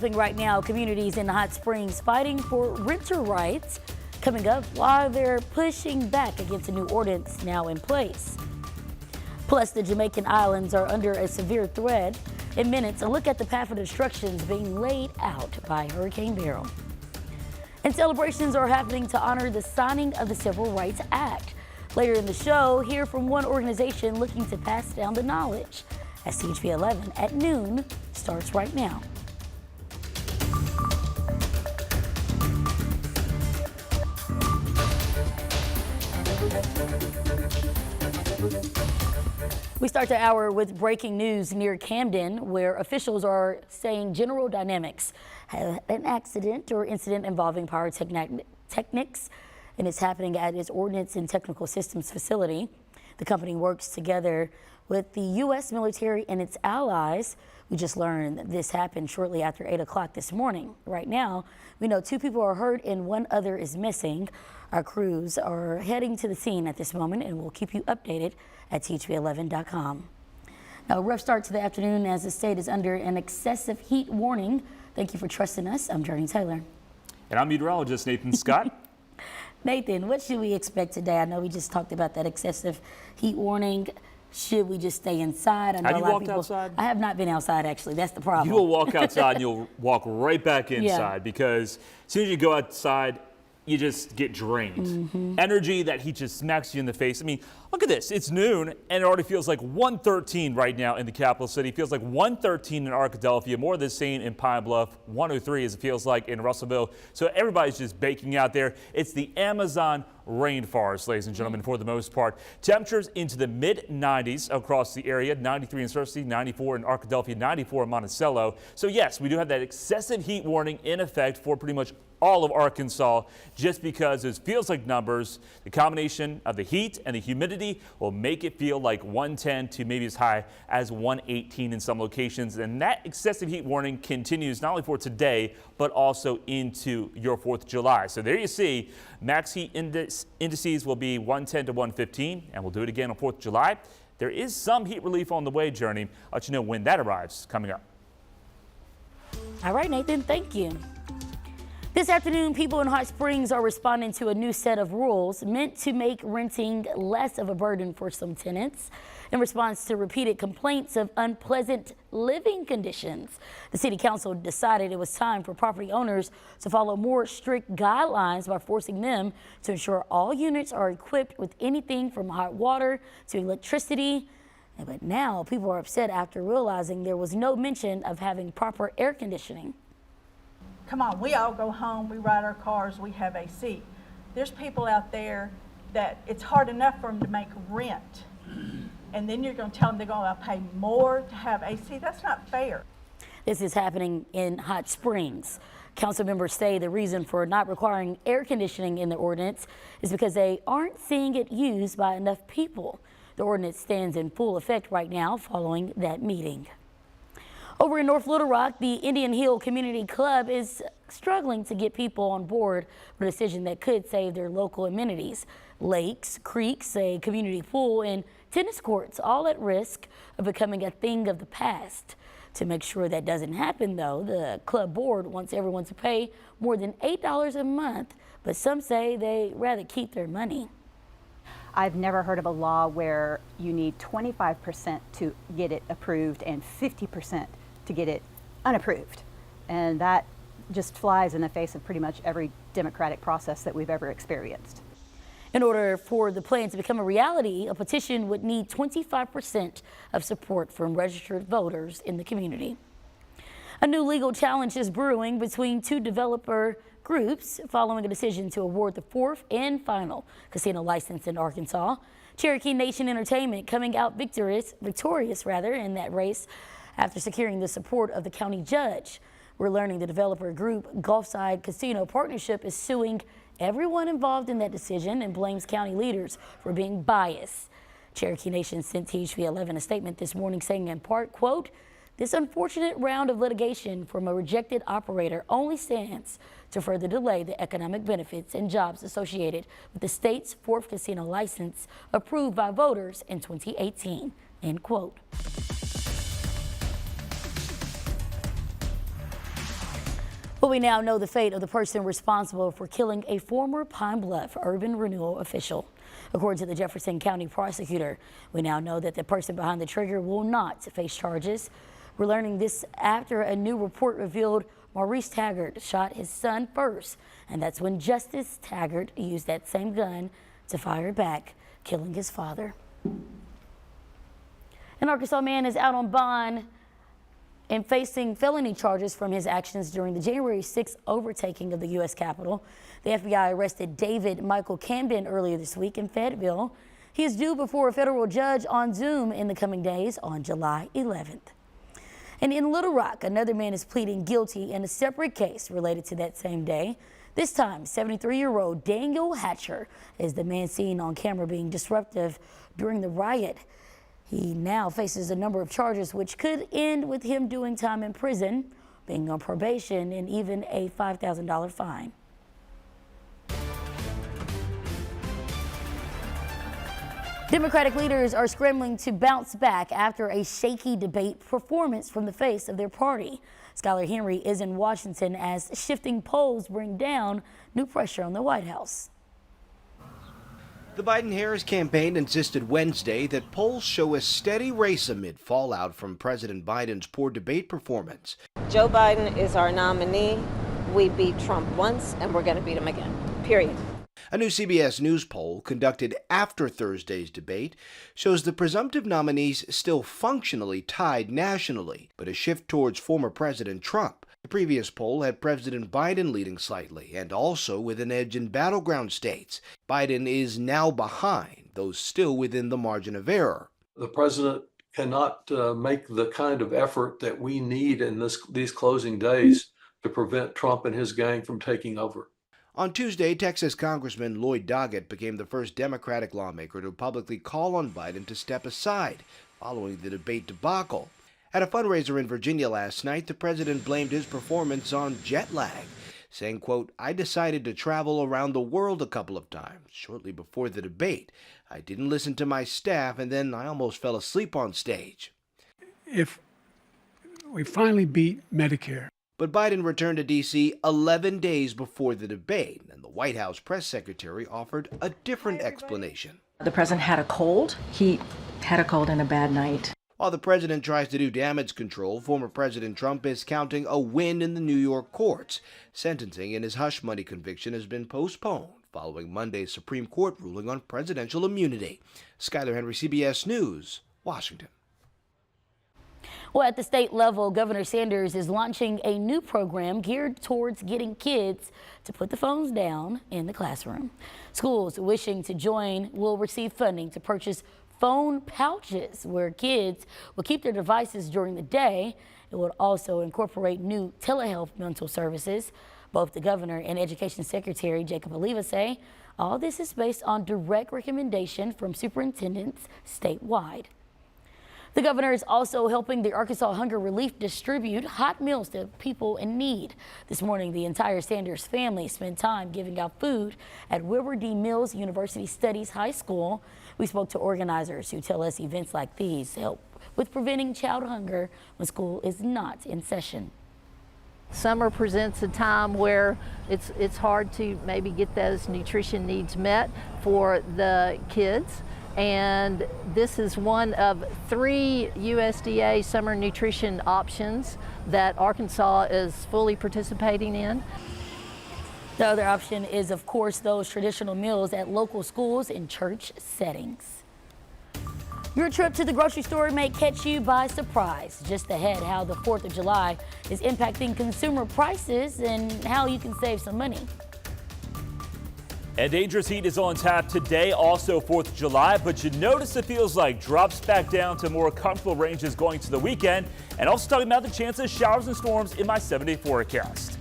Right now, communities in Hot Springs fighting for renter rights. Coming up, while they're pushing back against a new ordinance now in place. Plus, the Jamaican Islands are under a severe threat. In minutes, a look at the path of destructions being laid out by Hurricane Beryl. And celebrations are happening to honor the signing of the Civil Rights Act. Later in the show, hear from one organization looking to pass down the knowledge. As CHP 11 at noon starts right now. We start the hour with breaking news near Camden, where officials are saying General Dynamics had an accident or incident involving pyrotechnics, and it's happening at its Ordnance and Technical Systems facility. The company works together with the U.S. military and its allies. We just learned that this happened shortly after 8 o'clock this morning. Right now, we know 2 people are hurt and 1 other is missing. Our crews are heading to the scene at this moment, and we'll keep you updated at THV11.com. Now, a rough start to the afternoon as the state is under an excessive heat warning. Thank you for trusting us. I'm Jurnee Taylor. And I'm meteorologist Nathan Scott. Nathan, what should we expect today? I know we just talked about that excessive heat warning. Should we just stay inside? I know have you a lot walked of people, outside? I have not been outside, actually. That's the problem. You will walk outside and you'll walk right back inside because as soon as you go outside, you just get drained. Energy, that heat just smacks you in the face. I mean, look at this. It's noon and it already feels like 113 right now in the capital city. It feels like 113 in Arkadelphia, more than the same in Pine Bluff, 103 as it feels like in Russellville. So everybody's just baking out there. It's the Amazon rainforest, ladies and gentlemen, for the most part. Temperatures into the mid-90s across the area, 93 in Searcy, 94 in Arkadelphia, 94 in Monticello. So yes, we do have that excessive heat warning in effect for pretty much all of Arkansas, just because it feels like numbers. The combination of the heat and the humidity will make it feel like 110 to maybe as high as 118 in some locations. And that excessive heat warning continues not only for today, but also into your 4th of July. So there you see, max heat indices will be 110 to 115, and we'll do it again on 4th of July. There is some heat relief on the way, Jurnee. I'll let you know when that arrives coming up. All right, Nathan, thank you. This afternoon, people in Hot Springs are responding to a new set of rules meant to make renting less of a burden for some tenants in response to repeated complaints of unpleasant living conditions. The city council decided it was time for property owners to follow more strict guidelines by forcing them to ensure all units are equipped with anything from hot water to electricity. But now people are upset after realizing there was no mention of having proper air conditioning. Come on, we all go home, we ride our cars, we have AC. There's people out there that it's hard enough for them to make rent. And then you're going to tell them they're going to pay more to have AC. That's not fair. This is happening in Hot Springs. Council members say the reason for not requiring air conditioning in the ordinance is because they aren't seeing it used by enough people. The ordinance stands in full effect right now following that meeting. Over in North Little Rock, the Indian Hill Community Club is struggling to get people on board with a decision that could save their local amenities. Lakes, creeks, a community pool, and tennis courts, all at risk of becoming a thing of the past. To make sure that doesn't happen, though, the club board wants everyone to pay more than $8 a month, but some say they'd rather keep their money. I've never heard of a law where you need 25% to get it approved and 50% to get it unapproved. And that just flies in the face of pretty much every democratic process that we've ever experienced. In order for the plan to become a reality, a petition would need 25% of support from registered voters in the community. A new legal challenge is brewing between 2 developer groups following a decision to award the 4th and final casino license in Arkansas. Cherokee Nation Entertainment coming out victorious in that race after securing the support of the county judge. We're learning the developer group Gulfside Casino Partnership is suing everyone involved in that decision and blames county leaders for being biased. Cherokee Nation sent THV 11 a statement this morning saying in part, quote, "This unfortunate round of litigation from a rejected operator only stands to further delay the economic benefits and jobs associated with the state's 4th casino license approved by voters in 2018, end quote. Well, we now know the fate of the person responsible for killing a former Pine Bluff urban renewal official. According to the Jefferson County prosecutor, we now know that the person behind the trigger will not face charges. We're learning this after a new report revealed Maurice Taggart shot his son first, and that's when Justice Taggart used that same gun to fire back, killing his father. An Arkansas man is out on bond and facing felony charges from his actions during the January 6th overtaking of the U.S. Capitol. The FBI arrested David Michael Camden earlier this week in Fayetteville. He is due before a federal judge on Zoom in the coming days on July 11th. And in Little Rock, another man is pleading guilty in a separate case related to that same day. This time, 73-year-old Daniel Hatcher is the man seen on camera being disruptive during the riot. He now faces a number of charges which could end with him doing time in prison, being on probation, and even a $5,000 fine. Democratic leaders are scrambling to bounce back after a shaky debate performance from the face of their party. Skylar Henry is in Washington as shifting polls bring down new pressure on the White House. The Biden-Harris campaign insisted Wednesday that polls show a steady race amid fallout from President Biden's poor debate performance. Joe Biden is our nominee. We beat Trump once, and we're going to beat him again, period. A new CBS News poll conducted after Thursday's debate shows the presumptive nominees still functionally tied nationally, but a shift towards former President Trump. The previous poll had President Biden leading slightly and also with an edge in battleground states. Biden is now behind, though still within the margin of error. The president cannot make the kind of effort that we need in these closing days to prevent Trump and his gang from taking over. On Tuesday, Texas Congressman Lloyd Doggett became the first Democratic lawmaker to publicly call on Biden to step aside following the debate debacle. At a fundraiser in Virginia last night, the president blamed his performance on jet lag, saying, quote, "I decided to travel around the world a couple of times shortly before the debate. I didn't listen to my staff, and then I almost fell asleep on stage." If we finally beat Medicare. But Biden returned to D.C. 11 days before the debate, and the White House press secretary offered a different explanation. The president had a cold. He had a cold and a bad night. While the president tries to do damage control, former President Trump is counting a win in the New York courts. Sentencing in his hush money conviction has been postponed following Monday's Supreme Court ruling on presidential immunity. Skylar Henry, CBS News, Washington. Well, at the state level, Governor Sanders is launching a new program geared towards getting kids to put the phones down in the classroom. Schools wishing to join will receive funding to purchase phone pouches where kids will keep their devices during the day. It will also incorporate new telehealth mental services. Both the governor and Education Secretary Jacob Oliva say all this is based on direct recommendation from superintendents statewide. The governor is also helping the Arkansas Hunger Relief distribute hot meals to people in need. This morning, the entire Sanders family spent time giving out food at Wilbur D. Mills University Studies High School. We spoke to organizers who tell us events like these help with preventing child hunger when school is not in session. Summer presents a time where it's hard to maybe get those nutrition needs met for the kids. And this is one of 3 USDA summer nutrition options that Arkansas is fully participating in. The other option is, of course, those traditional meals at local schools and church settings. Your trip to the grocery store may catch you by surprise. Just ahead, how the 4th of July is impacting consumer prices and how you can save some money. And dangerous heat is on tap today, also 4th of July, but you notice it feels like drops back down to more comfortable ranges going to the weekend. And also talking about the chance of showers and storms in my 7-day forecast.